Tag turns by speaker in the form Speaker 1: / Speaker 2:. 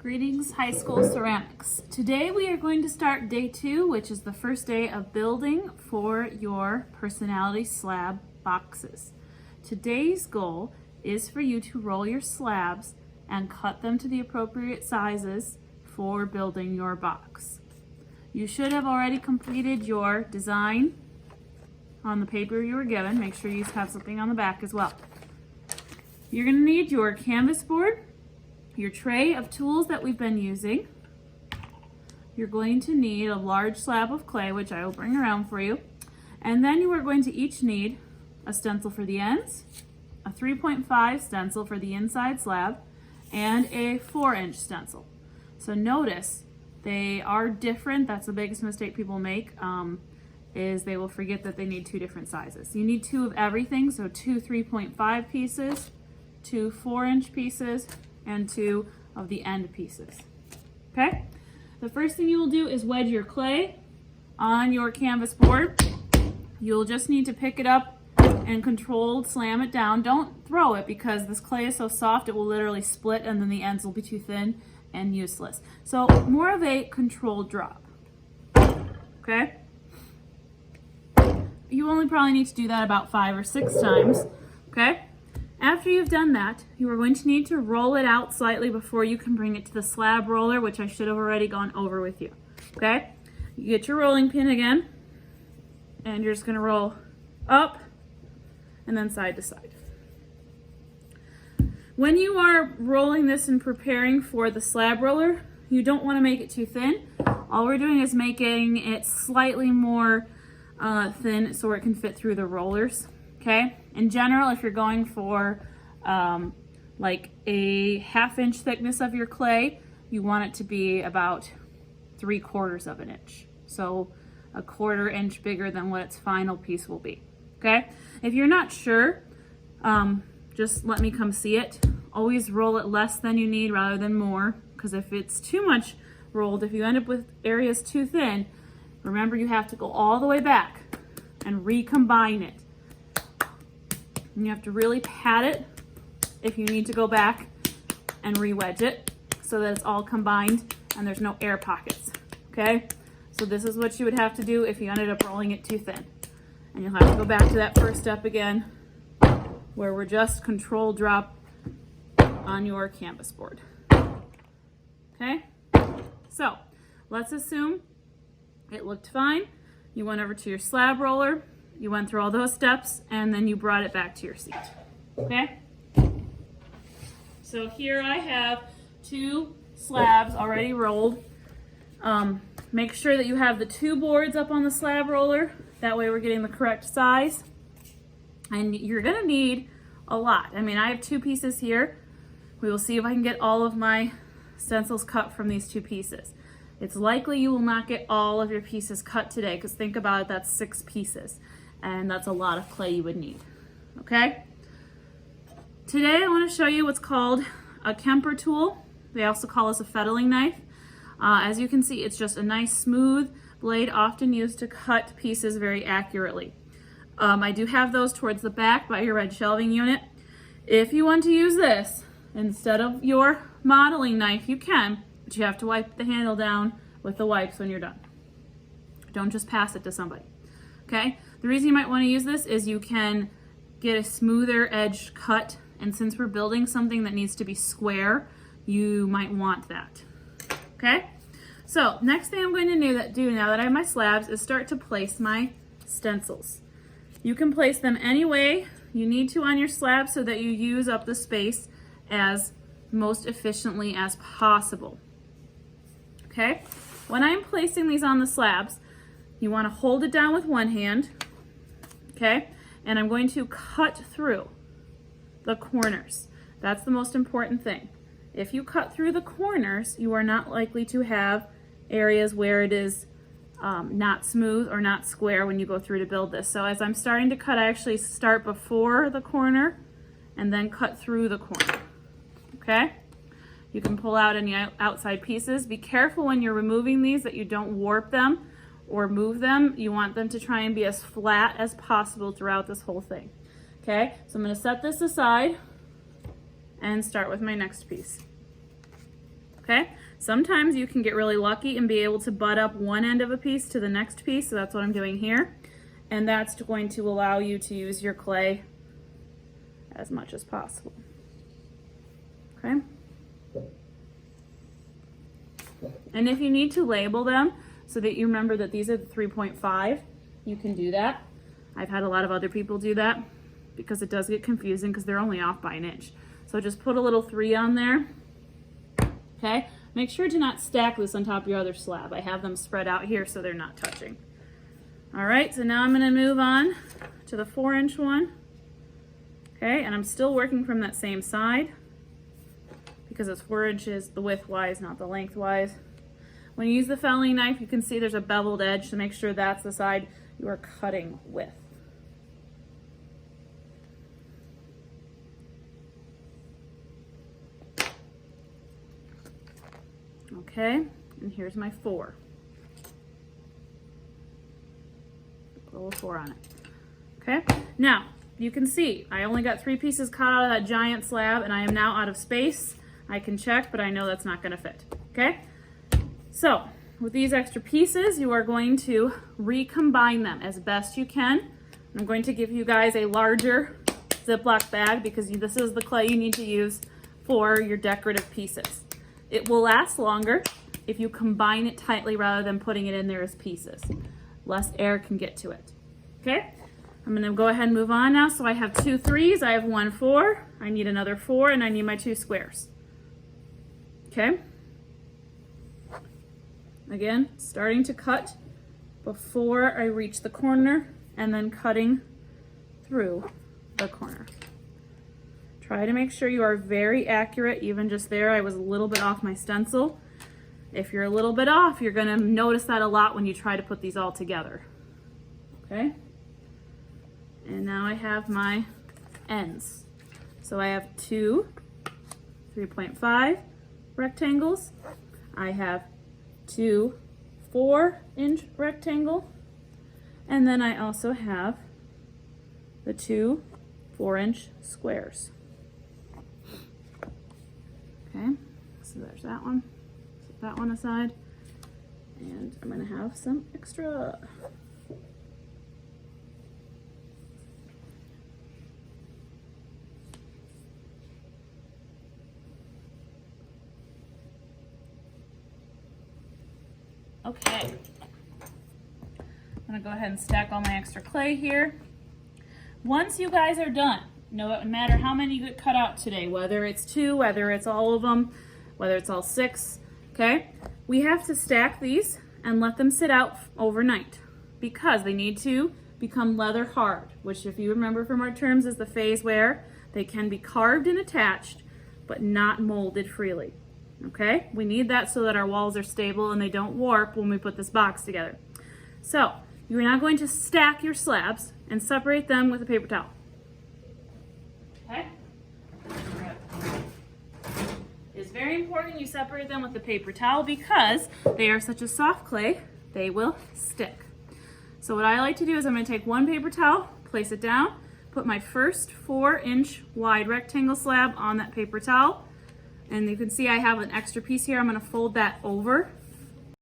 Speaker 1: Greetings, high school ceramics. Today we are going to start day 2, which is the first day of building for your personality slab boxes. Today's goal is for you to roll your slabs and cut them to the appropriate sizes for building your box. You should have already completed your design on the paper you were given. Make sure you have something on the back as well. You're going to need your canvas board, your tray of tools that we've been using. You're going to need a large slab of clay, which I will bring around for you. And then you are going to each need a stencil for the ends, a 3.5 stencil for the inside slab, and a 4-inch stencil. So notice they are different. That's the biggest mistake people make, is they will forget that they need 2 different sizes. You need 2 of everything, so 2 3.5 pieces, 2 4-inch pieces, and 2 of the end pieces. Okay? The first thing you will do is wedge your clay on your canvas board. You'll just need to pick it up and controlled slam it down. Don't throw it because this clay is so soft it will literally split and then the ends will be too thin and useless. So more of a controlled drop. Okay? You only probably need to do that about 5 or 6 times. Okay? After you've done that, you are going to need to roll it out slightly before you can bring it to the slab roller, which I should have already gone over with you. Okay? You get your rolling pin again, and you're just going to roll up and then side to side. When you are rolling this and preparing for the slab roller, you don't want to make it too thin. All we're doing is making it slightly more thin so it can fit through the rollers. Okay? In general, if you're going for like a 1/2 inch thickness of your clay, you want it to be about 3/4 of an inch. So a 1/4 inch bigger than what its final piece will be. Okay? If you're not sure, just let me come see it. Always roll it less than you need rather than more, because if it's too much rolled, if you end up with areas too thin, remember you have to go all the way back and recombine it. And you have to really pat it if you need to go back and re-wedge it so that it's all combined and there's no air pockets. Okay? So this is what you would have to do if you ended up rolling it too thin. And you'll have to go back to that first step again where we're just control drop on your canvas board. Okay? So let's assume it looked fine. You went over to your slab roller. You went through all those steps and then you brought it back to your seat. Okay? So here I have 2 slabs already rolled. Make sure that you have the 2 boards up on the slab roller. That way we're getting the correct size. And you're gonna need a lot. I mean, I have 2 pieces here. We will see if I can get all of my stencils cut from these 2 pieces. It's likely you will not get all of your pieces cut today, because think about it, that's 6 pieces. And that's a lot of clay you would need. Okay? Today I want to show you what's called a Kemper tool. They also call this a fettling knife. As you can see, it's just a nice smooth blade, often used to cut pieces very accurately. I do have those towards the back by your red shelving unit. If you want to use this instead of your modeling knife, you can, but you have to wipe the handle down with the wipes when you're done. Don't just pass it to somebody. Okay? The reason you might want to use this is you can get a smoother edge cut, and since we're building something that needs to be square, you might want that. Okay? So next thing I'm going to do now that I have my slabs is start to place my stencils. You can place them any way you need to on your slab so that you use up the space as most efficiently as possible. Okay? When I'm placing these on the slabs, you want to hold it down with one hand, okay? And I'm going to cut through the corners. That's the most important thing. If you cut through the corners, you are not likely to have areas where it is not smooth or not square when you go through to build this. So as I'm starting to cut, I actually start before the corner and then cut through the corner, okay? You can pull out any outside pieces. Be careful when you're removing these that you don't warp them or move them. You want them to try and be as flat as possible throughout this whole thing. Okay, so I'm going to set this aside and start with my next piece. Okay, Sometimes you can get really lucky and be able to butt up one end of a piece to the next piece, so that's what I'm doing here. And that's going to allow you to use your clay as much as possible. Okay? And if you need to label them so that you remember that these are the 3.5, you can do that. I've had a lot of other people do that because it does get confusing because they're only off by an inch. So just put a little 3 on there. Okay? Make sure to not stack this on top of your other slab. I have them spread out here so they're not touching. All right, so now I'm going to move on to the 4-inch one. Okay, and I'm still working from that same side because it's 4 inches the width-wise, not the length-wise. When you use the felling knife, you can see there's a beveled edge, so make sure that's the side you are cutting with. Okay, and here's my 4. Put a little 4 on it. Okay, now you can see I only got 3 pieces cut out of that giant slab and I am now out of space. I can check, but I know that's not gonna fit. Okay, so with these extra pieces, you are going to recombine them as best you can. I'm going to give you guys a larger Ziploc bag because this is the clay you need to use for your decorative pieces. It will last longer if you combine it tightly rather than putting it in there as pieces. Less air can get to it. Okay, I'm gonna go ahead and move on now. So I have 2 3s, I have 1 4, I need another 4, and I need my 2 squares. Okay, again, starting to cut before I reach the corner and then cutting through the corner. Try to make sure you are very accurate. Even just there, I was a little bit off my stencil. If you're a little bit off, you're gonna notice that a lot when you try to put these all together. Okay? And now I have my ends. So I have 2 3.5 rectangles. I have 2 4-inch rectangle. And then I also have the 2 4-inch squares. Okay, so there's that one. Set that one aside. And I'm gonna have some extra. Okay. I'm gonna go ahead and stack all my extra clay here. Once you guys are done, no matter how many you get cut out today, whether it's 2, whether it's all of them, whether it's all 6, okay? We have to stack these and let them sit out overnight because they need to become leather hard, which if you remember from our terms is the phase where they can be carved and attached, but not molded freely, okay? We need that so that our walls are stable and they don't warp when we put this box together. So you're now going to stack your slabs and separate them with a paper towel. Okay? It's very important you separate them with the paper towel because they are such a soft clay, they will stick. So what I like to do is I'm going to take one paper towel, place it down, put my first 4-inch wide rectangle slab on that paper towel, and you can see I have an extra piece here. I'm going to fold that over